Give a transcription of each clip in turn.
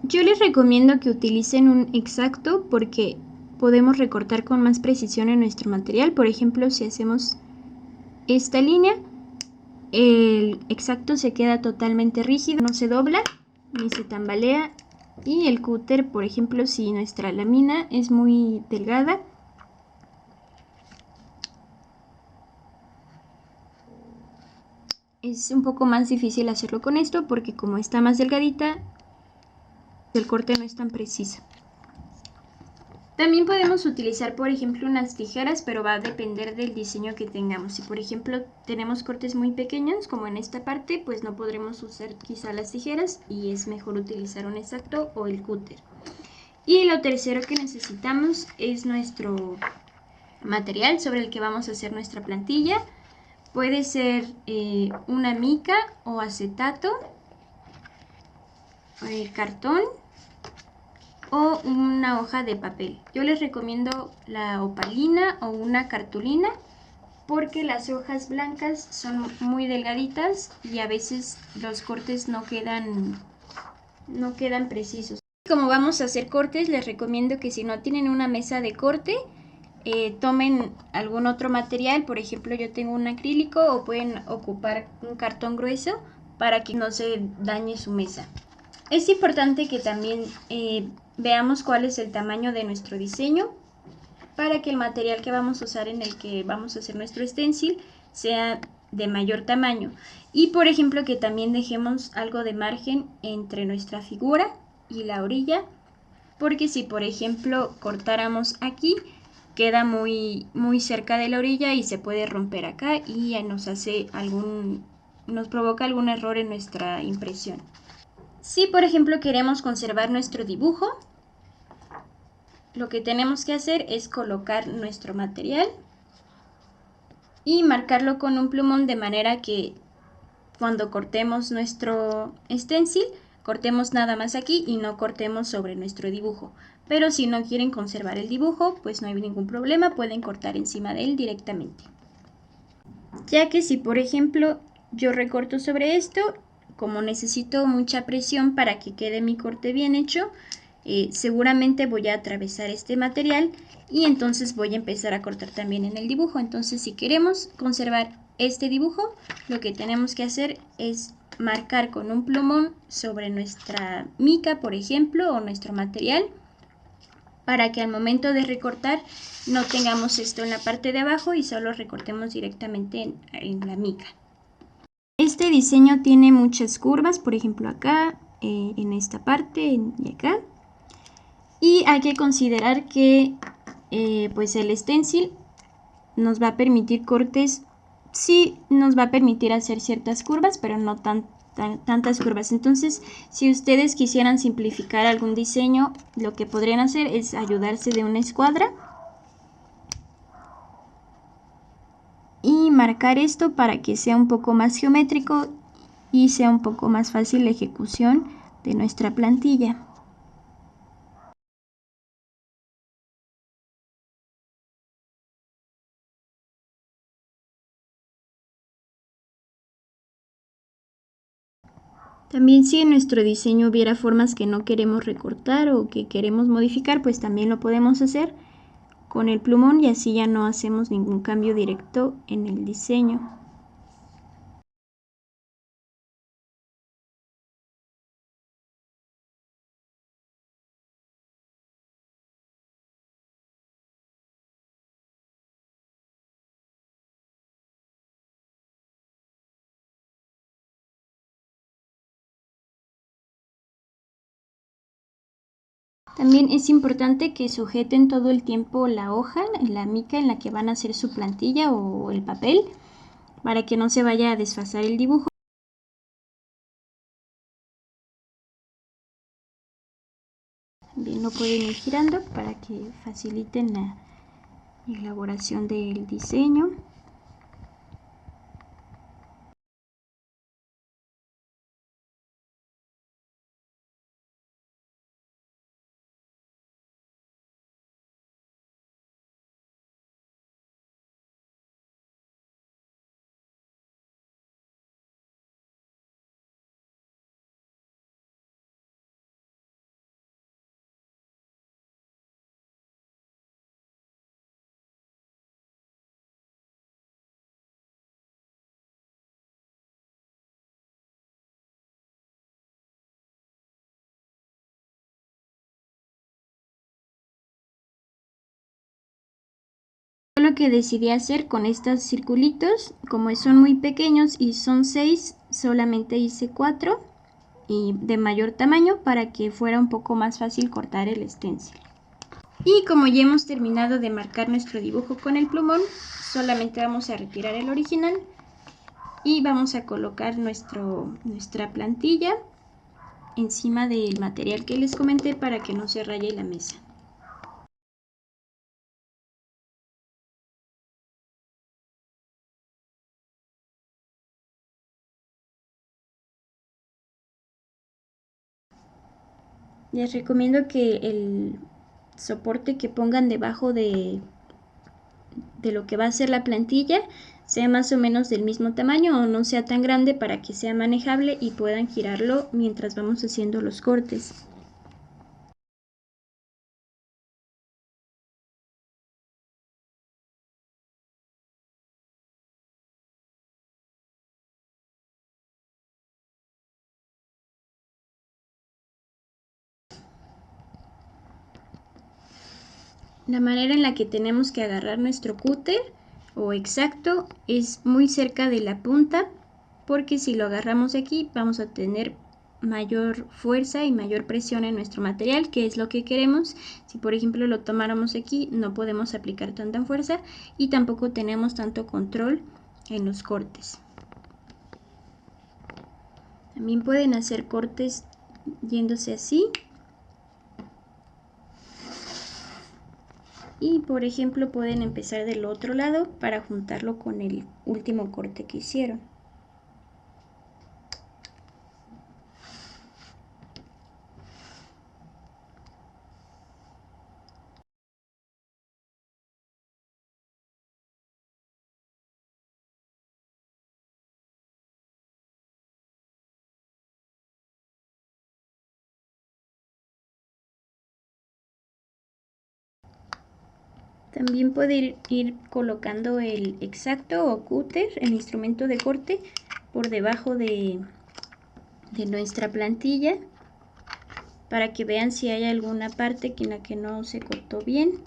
Yo les recomiendo que utilicen un exacto porque podemos recortar con más precisión en nuestro material. Por ejemplo, si hacemos esta línea, el exacto se queda totalmente rígido, no se dobla ni se tambalea. Y el cúter, por ejemplo, si nuestra lámina es muy delgada, es un poco más difícil hacerlo con esto porque como está más delgadita, el corte no es tan preciso. También podemos utilizar, por ejemplo, unas tijeras, pero va a depender del diseño que tengamos. Si, por ejemplo, tenemos cortes muy pequeños, como en esta parte, pues no podremos usar quizá las tijeras y es mejor utilizar un exacto o el cúter. Y lo tercero que necesitamos es nuestro material sobre el que vamos a hacer nuestra plantilla. Puede ser una mica o acetato, cartón o una hoja de papel. Yo les recomiendo la opalina o una cartulina porque las hojas blancas son muy delgaditas y a veces los cortes no quedan precisos. Como vamos a hacer cortes, les recomiendo que si no tienen una mesa de corte, tomen algún otro material. Por ejemplo, yo tengo un acrílico o pueden ocupar un cartón grueso para que no se dañe su mesa. Es importante que también veamos cuál es el tamaño de nuestro diseño para que el material que vamos a usar en el que vamos a hacer nuestro stencil sea de mayor tamaño. Y por ejemplo que también dejemos algo de margen entre nuestra figura y la orilla, porque si por ejemplo cortáramos aquí, queda muy cerca de la orilla y se puede romper acá y nos provoca algún error en nuestra impresión. Si por ejemplo queremos conservar nuestro dibujo, lo que tenemos que hacer es colocar nuestro material y marcarlo con un plumón de manera que cuando cortemos nuestro stencil, cortemos nada más aquí y no cortemos sobre nuestro dibujo. Pero si no quieren conservar el dibujo, pues no hay ningún problema, pueden cortar encima de él directamente. Ya que si por ejemplo yo recorto sobre esto, como necesito mucha presión para que quede mi corte bien hecho, seguramente voy a atravesar este material y entonces voy a empezar a cortar también en el dibujo. Entonces si queremos conservar este dibujo, lo que tenemos que hacer es marcar con un plumón sobre nuestra mica, por ejemplo, o nuestro material, para que al momento de recortar no tengamos esto en la parte de abajo y solo recortemos directamente en la mica. Este diseño tiene muchas curvas, por ejemplo acá, en esta parte y acá. Y hay que considerar que pues el stencil nos va a permitir cortes, sí nos va a permitir hacer ciertas curvas, pero no tantas curvas. Entonces, si ustedes quisieran simplificar algún diseño, lo que podrían hacer es ayudarse de una escuadra y marcar esto para que sea un poco más geométrico y sea un poco más fácil la ejecución de nuestra plantilla. También si en nuestro diseño hubiera formas que no queremos recortar o que queremos modificar, pues también lo podemos hacer con el plumón y así ya no hacemos ningún cambio directo en el diseño. También es importante que sujeten todo el tiempo la hoja, la mica en la que van a hacer su plantilla o el papel, para que no se vaya a desfasar el dibujo. También lo pueden ir girando para que faciliten la elaboración del diseño. lo que decidí hacer con estos circulitos, como son muy pequeños y son 6, solamente hice 4 y de mayor tamaño para que fuera un poco más fácil cortar el stencil. Y como ya hemos terminado de marcar nuestro dibujo con el plumón, solamente vamos a retirar el original y vamos a colocar nuestra plantilla encima del material que les comenté para que no se raye la mesa. Les recomiendo que el soporte que pongan debajo de lo que va a ser la plantilla sea más o menos del mismo tamaño o no sea tan grande para que sea manejable y puedan girarlo mientras vamos haciendo los cortes. La manera en la que tenemos que agarrar nuestro cúter o exacto es muy cerca de la punta, porque si lo agarramos aquí vamos a tener mayor fuerza y mayor presión en nuestro material, que es lo que queremos. Si por ejemplo lo tomáramos aquí no podemos aplicar tanta fuerza y tampoco tenemos tanto control en los cortes. También pueden hacer cortes yéndose así. Y por ejemplo pueden empezar del otro lado para juntarlo con el último corte que hicieron. También pueden ir colocando el exacto o cúter, el instrumento de corte, por debajo de nuestra plantilla para que vean si hay alguna parte en la que no se cortó bien.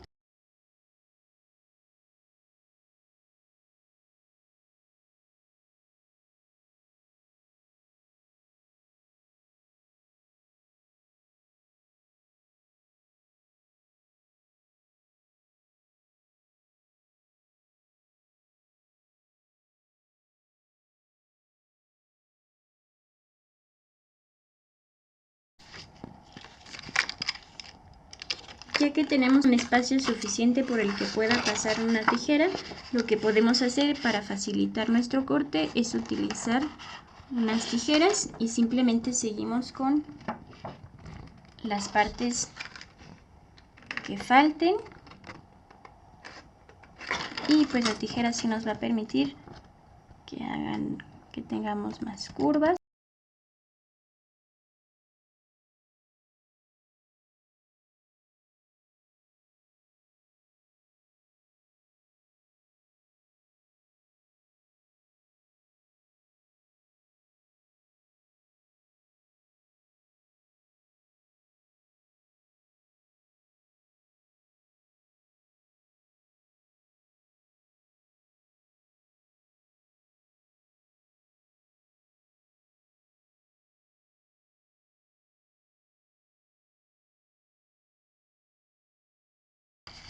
Ya que tenemos un espacio suficiente por el que pueda pasar una tijera, lo que podemos hacer para facilitar nuestro corte es utilizar unas tijeras y simplemente seguimos con las partes que falten, y pues la tijera sí nos va a permitir que tengamos más curvas.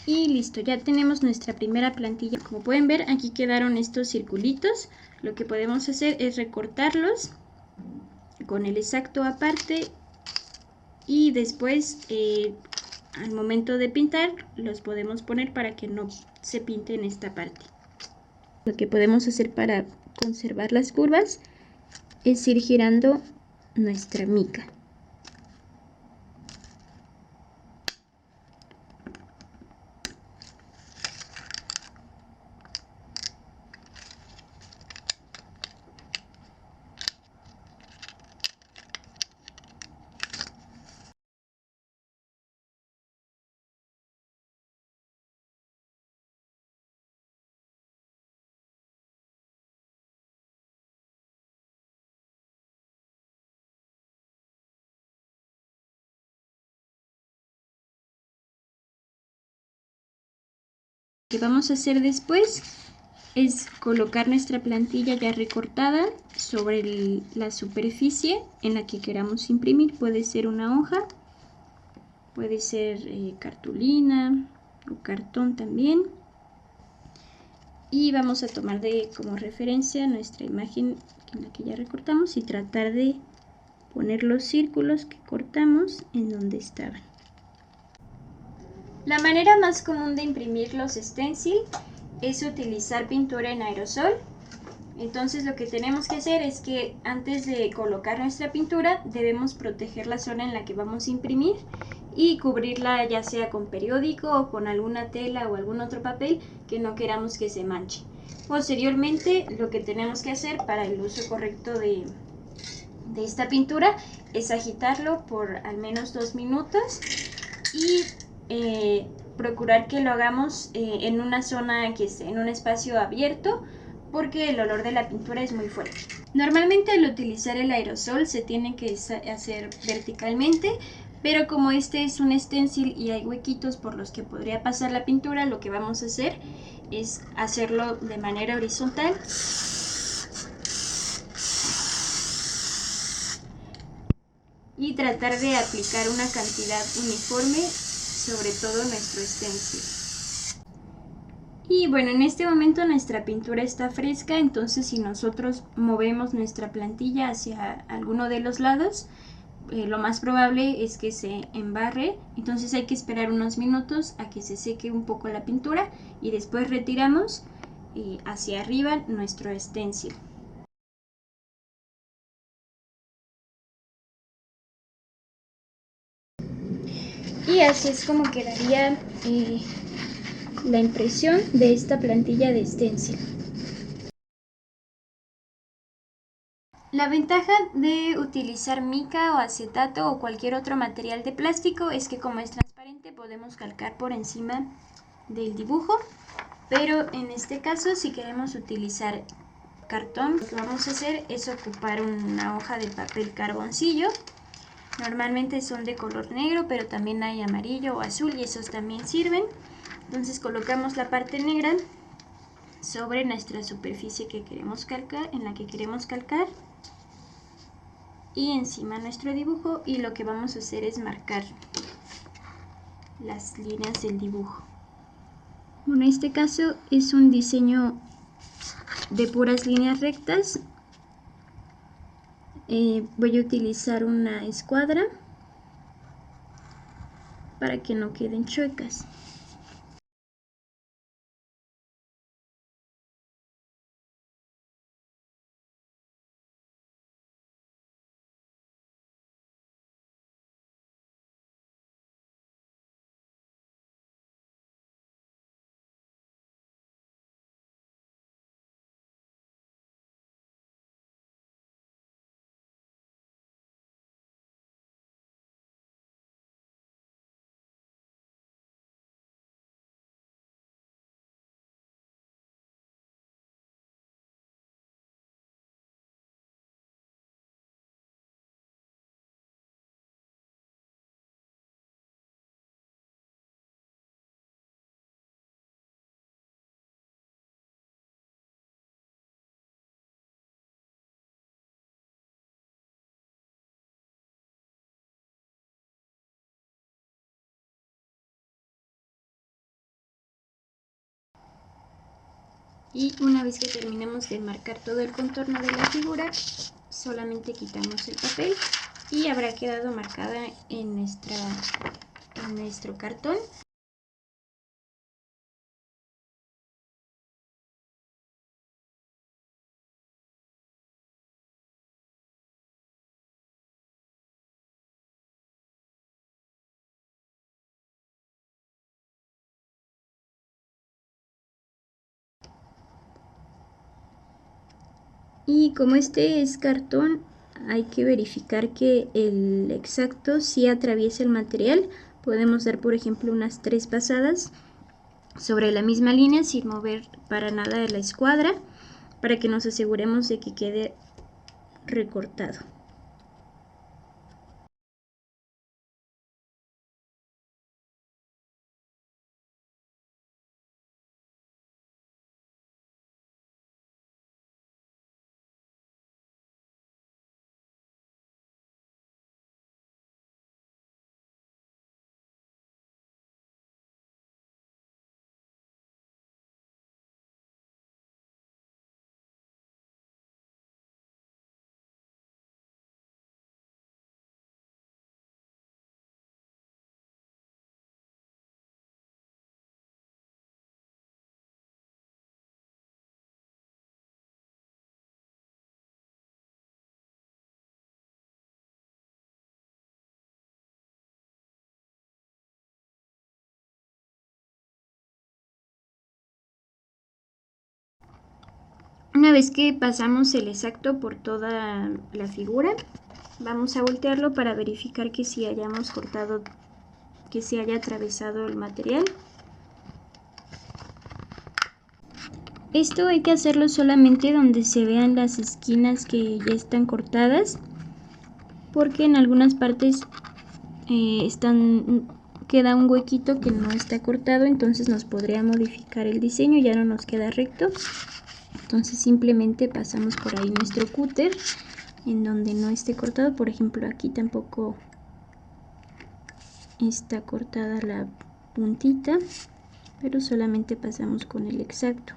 Y listo, ya tenemos nuestra primera plantilla. Como pueden ver, aquí quedaron estos circulitos. Lo que podemos hacer es recortarlos con el exacto aparte y después al momento de pintar los podemos poner para que no se pinte en esta parte. Lo que podemos hacer para conservar las curvas es ir girando nuestra mica. Lo que vamos a hacer después es colocar nuestra plantilla ya recortada sobre la superficie en la que queramos imprimir. Puede ser una hoja, puede ser cartulina o cartón también. Y vamos a tomar como referencia nuestra imagen en la que ya recortamos y tratar de poner los círculos que cortamos en donde estaban. La manera más común de imprimir los stencil es utilizar pintura en aerosol. Entonces lo que tenemos que hacer es que antes de colocar nuestra pintura debemos proteger la zona en la que vamos a imprimir y cubrirla ya sea con periódico o con alguna tela o algún otro papel que no queramos que se manche. Posteriormente lo que tenemos que hacer para el uso correcto de esta pintura es agitarlo por al menos 2 minutos y procurar que lo hagamos en una zona que esté en un espacio abierto, porque el olor de la pintura es muy fuerte. Normalmente al utilizar el aerosol se tiene que hacer verticalmente, pero como este es un stencil y hay huequitos por los que podría pasar la pintura, lo que vamos a hacer es hacerlo de manera horizontal y tratar de aplicar una cantidad uniforme sobre todo nuestro stencil. Y bueno, en este momento nuestra pintura está fresca, entonces si nosotros movemos nuestra plantilla hacia alguno de los lados, lo más probable es que se embarre. Entonces hay que esperar unos minutos a que se seque un poco la pintura y después retiramos hacia arriba nuestro stencil. Y así es como quedaría la impresión de esta plantilla de stencil. La ventaja de utilizar mica o acetato o cualquier otro material de plástico es que como es transparente podemos calcar por encima del dibujo, pero en este caso si queremos utilizar cartón, lo que vamos a hacer es ocupar una hoja de papel carboncillo. Normalmente son de color negro, pero también hay amarillo o azul y esos también sirven. Entonces colocamos la parte negra sobre nuestra superficie que queremos calcar, en la que queremos calcar, y encima nuestro dibujo, y lo que vamos a hacer es marcar las líneas del dibujo. Bueno, en este caso es un diseño de puras líneas rectas. Voy a utilizar una escuadra para que no queden chuecas. Y una vez que terminemos de marcar todo el contorno de la figura, solamente quitamos el papel y habrá quedado marcada en nuestro cartón. Y como este es cartón, hay que verificar que el exacto sí atraviese el material. Podemos dar, por ejemplo, unas 3 pasadas sobre la misma línea sin mover para nada la escuadra, para que nos aseguremos de que quede recortado. Una vez que pasamos el exacto por toda la figura, vamos a voltearlo para verificar que sí hayamos cortado, que se haya atravesado el material. Esto hay que hacerlo solamente donde se vean las esquinas que ya están cortadas, porque en algunas partes queda un huequito que no está cortado, entonces nos podría modificar el diseño, ya no nos queda recto. Entonces simplemente pasamos por ahí nuestro cúter en donde no esté cortado. Por ejemplo, aquí tampoco está cortada la puntita, pero solamente pasamos con el exacto.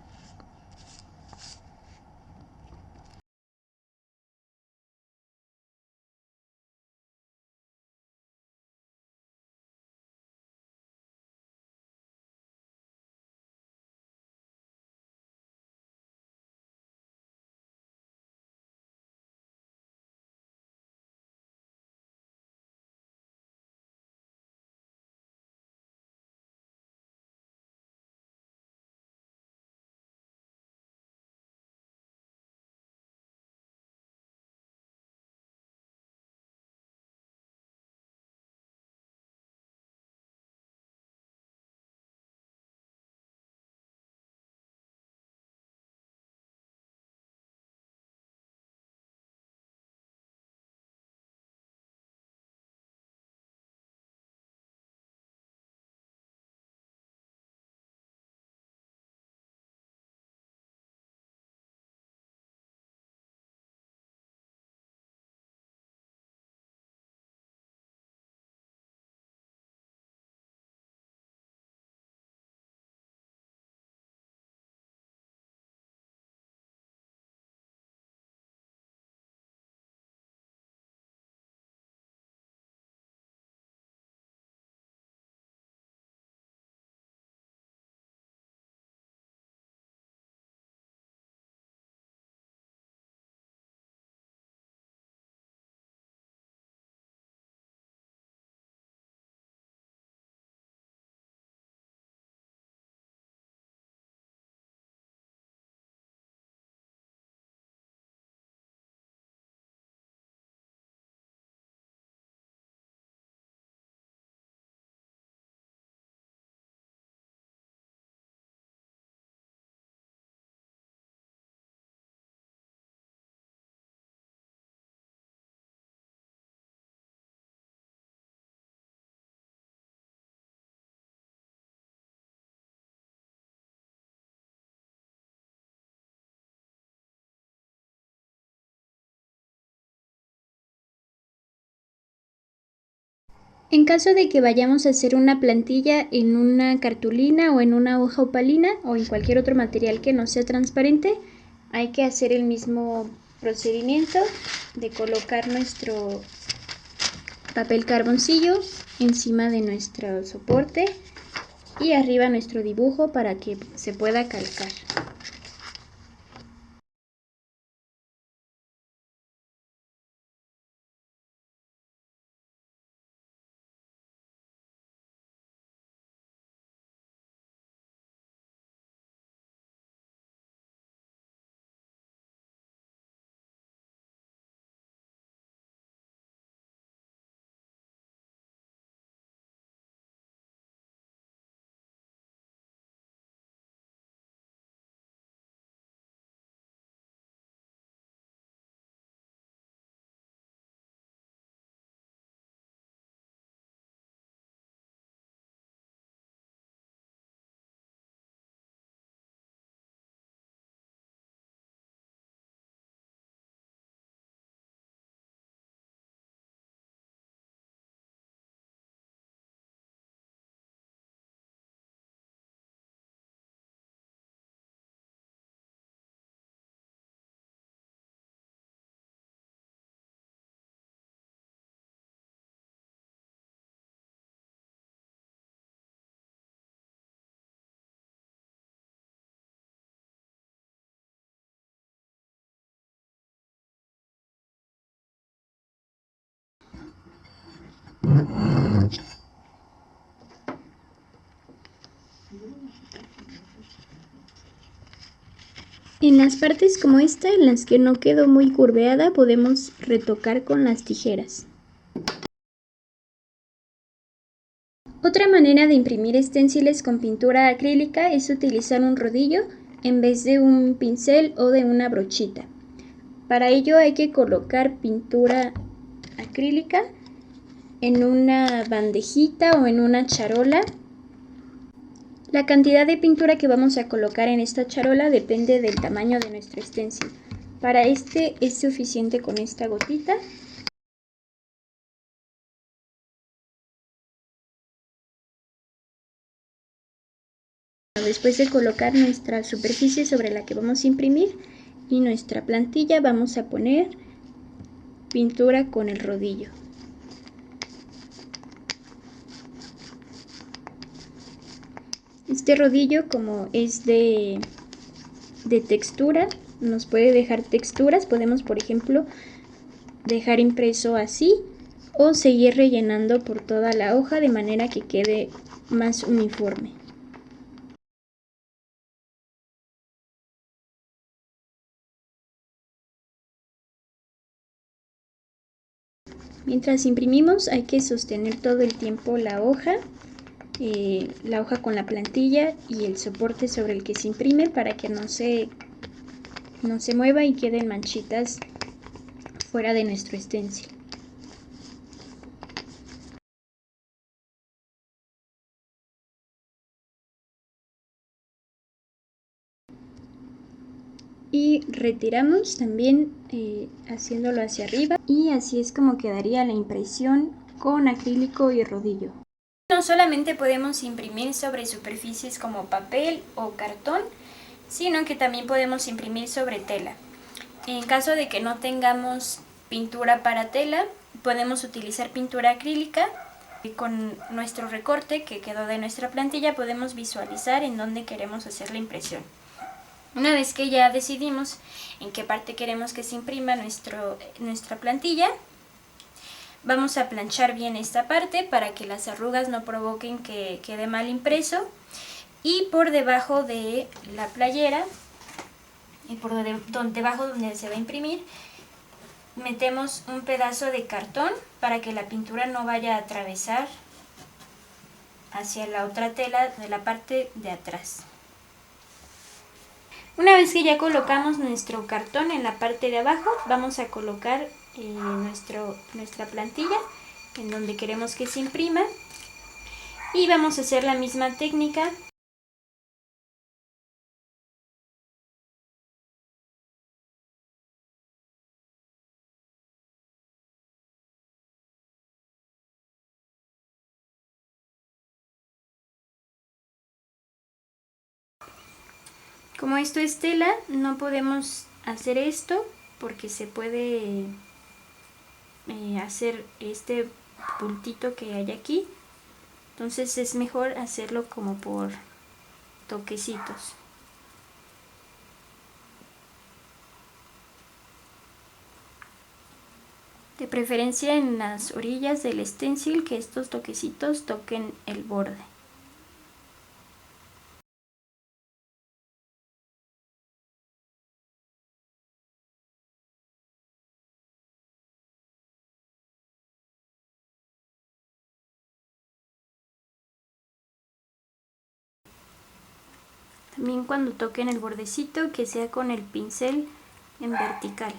En caso de que vayamos a hacer una plantilla en una cartulina o en una hoja opalina o en cualquier otro material que no sea transparente, hay que hacer el mismo procedimiento de colocar nuestro papel carboncillo encima de nuestro soporte y arriba nuestro dibujo para que se pueda calcar. En las partes como esta, en las que no quedó muy curveada, podemos retocar con las tijeras. Otra manera de imprimir esténciles con pintura acrílica es utilizar un rodillo en vez de un pincel o de una brochita. Para ello hay que colocar pintura acrílica en una bandejita o en una charola. La cantidad de pintura que vamos a colocar en esta charola depende del tamaño de nuestro stencil. Para este es suficiente con esta gotita. Después de colocar nuestra superficie sobre la que vamos a imprimir y nuestra plantilla, vamos a poner pintura con el rodillo. Este rodillo, como es de textura, nos puede dejar texturas. Podemos, por ejemplo, dejar impreso así o seguir rellenando por toda la hoja de manera que quede más uniforme. Mientras imprimimos hay que sostener todo el tiempo la hoja con la plantilla y el soporte sobre el que se imprime para que no se mueva y queden manchitas fuera de nuestro stencil. Y retiramos también haciéndolo hacia arriba, y así es como quedaría la impresión con acrílico y rodillo. No solamente podemos imprimir sobre superficies como papel o cartón, sino que también podemos imprimir sobre tela. En caso de que no tengamos pintura para tela, podemos utilizar pintura acrílica. Y con nuestro recorte que quedó de nuestra plantilla podemos visualizar en dónde queremos hacer la impresión. Una vez que ya decidimos en qué parte queremos que se imprima nuestra plantilla, vamos a planchar bien esta parte para que las arrugas no provoquen que quede mal impreso. Y por debajo de la playera, y por debajo donde se va a imprimir, metemos un pedazo de cartón para que la pintura no vaya a atravesar hacia la otra tela de la parte de atrás. Una vez que ya colocamos nuestro cartón en la parte de abajo, vamos a colocar nuestra plantilla en donde queremos que se imprima, y vamos a hacer la misma técnica. Como esto es tela, no podemos hacer esto porque se puede hacer este puntito que hay aquí. Entonces es mejor hacerlo como por toquecitos. De preferencia en las orillas del stencil, que estos toquecitos toquen el borde. También cuando toquen el bordecito, que sea con el pincel en vertical.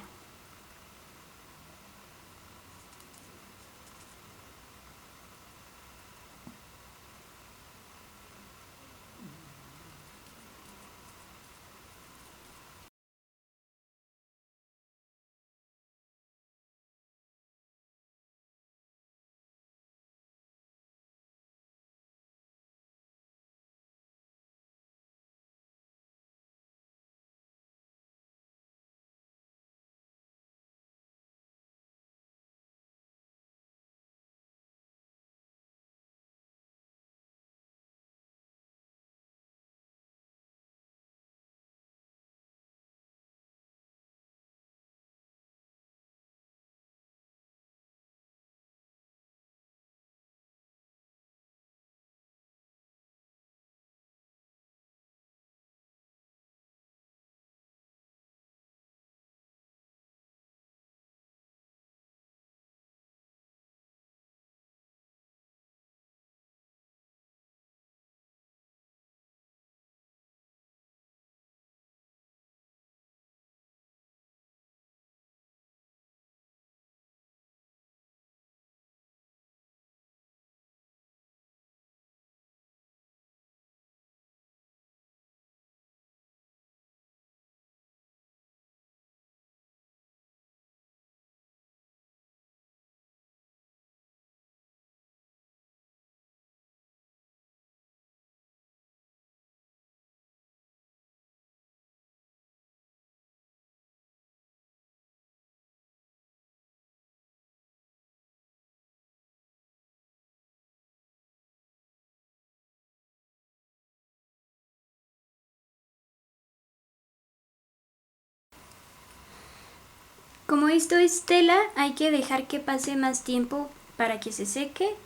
Como esto es tela, hay que dejar que pase más tiempo para que se seque.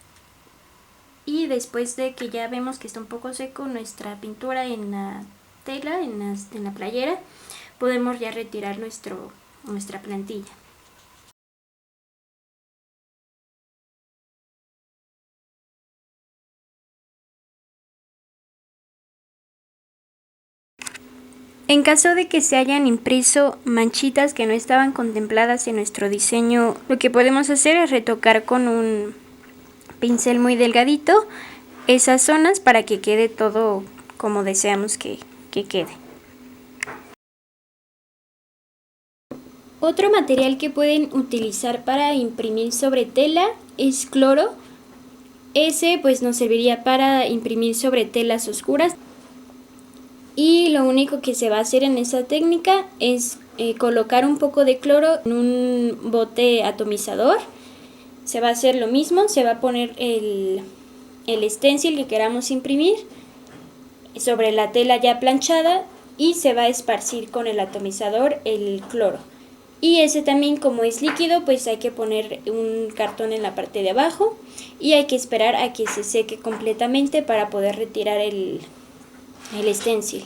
Y después de que ya vemos que está un poco seco nuestra pintura en la tela, en la playera, podemos ya retirar nuestra plantilla. En caso de que se hayan impreso manchitas que no estaban contempladas en nuestro diseño, lo que podemos hacer es retocar con un pincel muy delgadito esas zonas para que quede todo como deseamos que quede. Otro material que pueden utilizar para imprimir sobre tela es cloro. Ese pues nos serviría para imprimir sobre telas oscuras. Y lo único que se va a hacer en esa técnica es colocar un poco de cloro en un bote atomizador. Se va a hacer lo mismo, se va a poner el stencil que queramos imprimir sobre la tela ya planchada y se va a esparcir con el atomizador el cloro. Y ese también, como es líquido, pues hay que poner un cartón en la parte de abajo y hay que esperar a que se seque completamente para poder retirar el stencil.